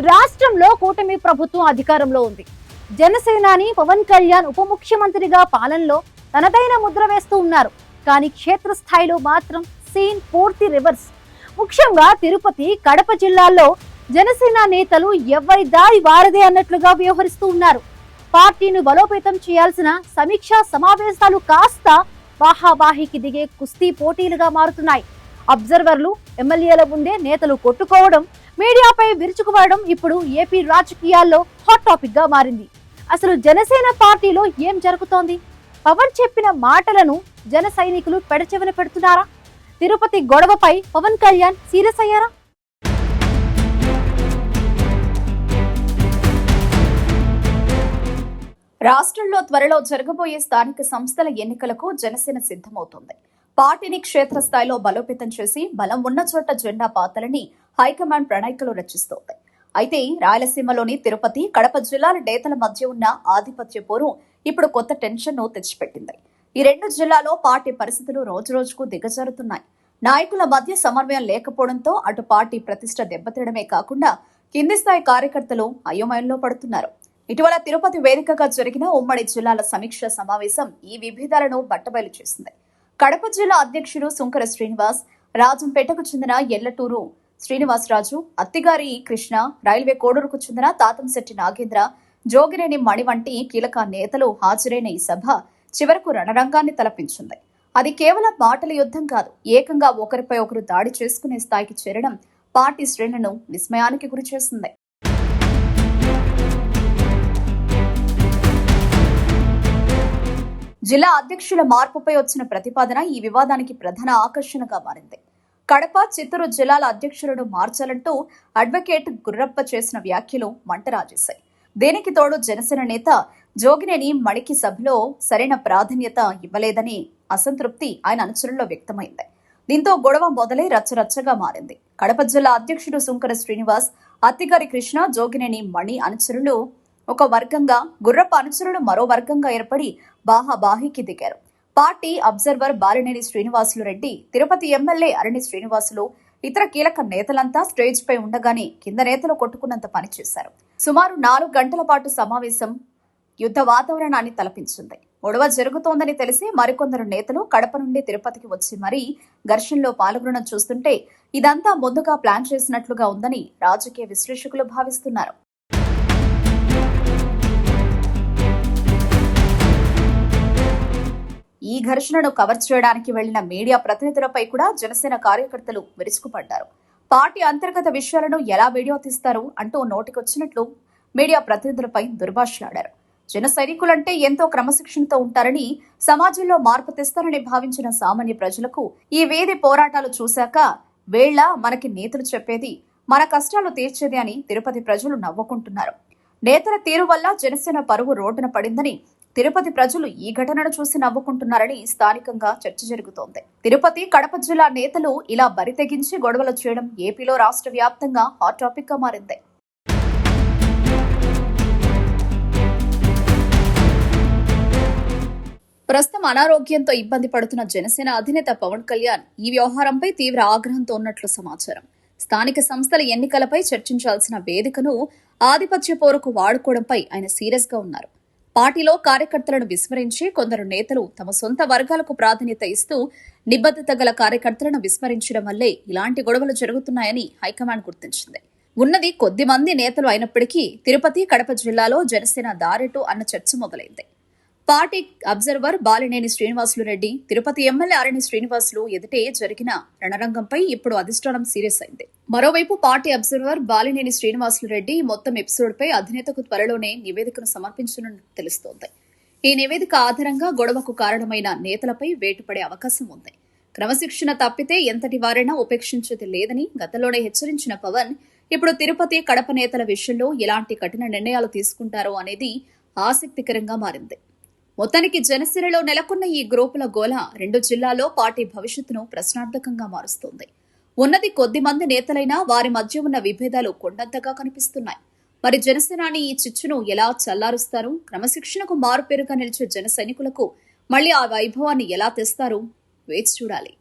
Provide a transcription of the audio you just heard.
రాష్ట్రంలో కూటమి ప్రభుత్వం అధికారంలో ఉంది. జనసేనాని పవన్ కళ్యాణ్ ఉప ముఖ్యమంత్రిగా పాలనలో తనదైన ముద్ర వేస్తూ ఉన్నారు. కానీ క్షేత్రస్థాయిలో మాత్రం సీన్ పూర్తి రివర్స్. ముఖ్యంగా తిరుపతి, కడప జిల్లాల్లో జనసేన నేతలు ఎవరి దారి వారదే అన్నట్లుగా వ్యవహరిస్తూ ఉన్నారు. పార్టీని బలోపేతం చేయాల్సిన సమీక్షా సమావేశాలు కాస్త బాహాబాహికి దిగే కుస్తీ పోటీలుగా మారుతున్నాయి. అబ్జర్వర్లు, ఎమ్మెల్యేల ముందే నేతలు కొట్టుకోవడం, మీడియాపై విరుచుకుపడడం ఇప్పుడు ఏపీ రాజకీయాల్లో హాట్ టాపిక్ గా మారింది. అసలు జనసేన పార్టీలో ఏం జరుగుతోంది? పవన్ చెప్పిన మాటలను జన సైనికులు పెడచెవిన పెడుతున్నారా? తిరుపతి గొడవపై పవన్ కళ్యాణ్ సీరియస్ అయ్యారా? రాష్ట్రంలో త్వరలో జరగబోయే స్థానిక సంస్థల ఎన్నికలకు జనసేన సిద్ధమవుతోంది. పార్టీని క్షేత్రస్థాయిలో బలోపేతం చేసి బలం ఉన్న చోట జెండా పాతలని హైకమాండ్ ప్రణాళికలు రచిస్తోంది. అయితే రాయలసీమలోని తిరుపతి, కడప జిల్లాల నేతల మధ్య ఉన్న ఆధిపత్య పోరు ఇప్పుడు కొత్త టెన్షన్ ను తెచ్చిపెట్టింది. ఈ రెండు జిల్లాలో పార్టీ పరిస్థితులు రోజురోజుకు దిగజారుతున్నాయి. నాయకుల మధ్య సమన్వయం లేకపోవడంతో అటు పార్టీ ప్రతిష్ట దెబ్బతినడమే కాకుండా కింది స్థాయి కార్యకర్తలు అయోమయంలో పడుతున్నారు. ఇటీవల తిరుపతి వేదికగా జరిగిన ఉమ్మడి జిల్లాల సమీక్ష సమావేశం ఈ విభేదాలను బట్టబయలు చేసింది. కడప జిల్లా అధ్యక్షుడు సుంకర శ్రీనివాస్, రాజంపేటకు చెందిన ఎల్లటూరు శ్రీనివాసరాజు, అత్తిగారి కృష్ణ, రైల్వే కోడూరుకు చెందిన తాతంశెట్టి నాగేంద్ర, జోగినేని మణి వంటి కీలక నేతలు హాజరైన ఈ సభ చివరకు రణరంగాన్ని తలపించింది. అది కేవలం మాటల యుద్ధం కాదు, ఏకంగా ఒకరిపై ఒకరు దాడి చేసుకునే స్థాయికి చేరడం పార్టీ శ్రేణులను విస్మయానికి గురిచేసింది. జిల్లా అధ్యక్షుల మార్పుపై వచ్చిన ప్రతిపాదన ఈ వివాదానికి ప్రధాన ఆకర్షణగా మారింది. కడప, చిత్తూరు జిల్లాల అధ్యక్షులను మార్చాలంటూ అడ్వకేట్ గుర్రప్ప చేసిన వ్యాఖ్యలు మంటరాజేశాయి. దీనికి తోడు జనసేన నేత జోగినేని మణికి సభలో సరైన ప్రాధాన్యత ఇవ్వలేదని అసంతృప్తి ఆయన అనుచరుల్లో వ్యక్తమైంది. దీంతో గొడవ మొదలై రచ్చరచ్చగా మారింది. కడప జిల్లా అధ్యక్షుడు సుంకర శ్రీనివాస్, అత్తిగారి కృష్ణ, జోగినేని మణి అనుచరులు ఒక వర్గంగా, గుర్రప్ప అనుచరులు మరో వర్గంగా ఏర్పడి బాహాబాహికి దిగారు. Party observer Balineni Srinivasulu Reddy, Tirupati MLA Arani Srinivasulu, ఇతర కీలక నేతలంతా స్టేజ్ పై ఉండగానే కింద నేతలు కొట్టుకున్నంత పనిచేశారు. సుమారు 4 గంటల పాటు సమావేశం యుద్ధ వాతావరణాన్ని తలపించింది. గొడవ జరుగుతోందని తెలిసి మరికొందరు నేతలు కడప నుండి తిరుపతికి వచ్చి మరీ ఘర్షణలో పాల్గొనడం చూస్తుంటే ఇదంతా ముందుగా ప్లాన్ చేసినట్లుగా ఉందని రాజకీయ విశ్లేషకులు భావిస్తున్నారు. ఈ ఘర్షణను కవర్ చేయడానికి వెళ్లిన మీడియా ప్రతినిధులపై కూడా జనసేన కార్యకర్తలు విరుచుకుపడ్డారు. పార్టీ అంతర్గత విషయాలను ఎలా వీడియో తీస్తారు అంటూ నోటికొచ్చినట్లు మీడియా ప్రతినిధులపై దుర్భాషలాడారు. జన సైనికులంటే ఎంతో క్రమశిక్షణతో ఉంటారని, సమాజంలో మార్పు తెస్తారని భావించిన సామాన్య ప్రజలకు ఈ వేది పోరాటాలు చూశాక వేళ్ల మనకి నేతలు చెప్పేది, మన కష్టాలు తీర్చేది అని తిరుపతి ప్రజలు నవ్వుకుంటున్నారు. నేతల తీరు వల్ల జనసేన పరువు రోడ్డున పడిందని తిరుపతి ప్రజలు ఈ ఘటనను చూసి నవ్వుకుంటున్నారని స్థానికంగా చర్చ జరుగుతోంది. తిరుపతి, కడప జిల్లా నేతలు ఇలా బరి తెగించి గొడవలు చేయడం ఏపీలో రాష్ట్ర వ్యాప్తంగా హాట్ టాపిక్ గా మారింది. ప్రస్తుతం అనారోగ్యంతో ఇబ్బంది పడుతున్న జనసేన అధినేత పవన్ కళ్యాణ్ ఈ వ్యవహారంపై తీవ్ర ఆగ్రహంతో ఉన్నట్లు సమాచారం. స్థానిక సంస్థల ఎన్నికలపై చర్చించాల్సిన వేదికను ఆధిపత్య పోరుకు వాడుకోవడంపై ఆయన సీరియస్ గా ఉన్నారు. పార్టీలో కార్యకర్తలను విస్మరించి కొందరు నేతలు తమ సొంత వర్గాలకు ప్రాధాన్యత ఇస్తూ నిబద్ధత గల కార్యకర్తలను విస్మరించడం వల్లే ఇలాంటి గొడవలు జరుగుతున్నాయని హైకమాండ్ గుర్తించింది. ఉన్నది కొద్ది మంది నేతలు అయినప్పటికీ తిరుపతి, కడప జిల్లాలో జనసేన దారెటు అన్న చర్చ మొదలైంది. Party observer Balineni Srinivasulu Reddy, Tirupati MLA Arani Srinivasulu ఎదుటే జరిగిన రణరంగంపై ఇప్పుడు అధిష్టానం సీరియస్ అయింది. మరోవైపు పార్టీ అబ్జర్వర్ బాలినేని శ్రీనివాసులు రెడ్డి మొత్తం ఎపిసోడ్పై అధినేతకు త్వరలోనే నివేదికను సమర్పించనున్నట్టు తెలుస్తోంది. ఈ నివేదిక ఆధారంగా గొడవకు కారణమైన నేతలపై వేటు పడే అవకాశం ఉంది. క్రమశిక్షణ తప్పితే ఎంతటి వారైనా ఉపేక్షించేది లేదని గతంలోనే హెచ్చరించిన పవన్ ఇప్పుడు తిరుపతి, కడప నేతల విషయంలో ఎలాంటి కఠిన నిర్ణయాలు తీసుకుంటారో అనేది ఆసక్తికరంగా మారింది. మొత్తానికి జనసేనలో నెలకొన్న ఈ గ్రూపుల గోల రెండు జిల్లాల్లో పార్టీ భవిష్యత్తును ప్రశ్నార్థకంగా మారుస్తోంది. ఉన్నది కొద్ది మంది నేతలైనా వారి మధ్య ఉన్న విభేదాలు కొండంతగా కనిపిస్తున్నాయి. మరి జనసేనాని ఈ చిచ్చును ఎలా చల్లారుస్తారు? క్రమశిక్షణకు మారుపేరుగా నిలిచే జన సైనికులకు మళ్లీ ఆ వైభవాన్ని ఎలా తెస్తారు? వేచి చూడాలి.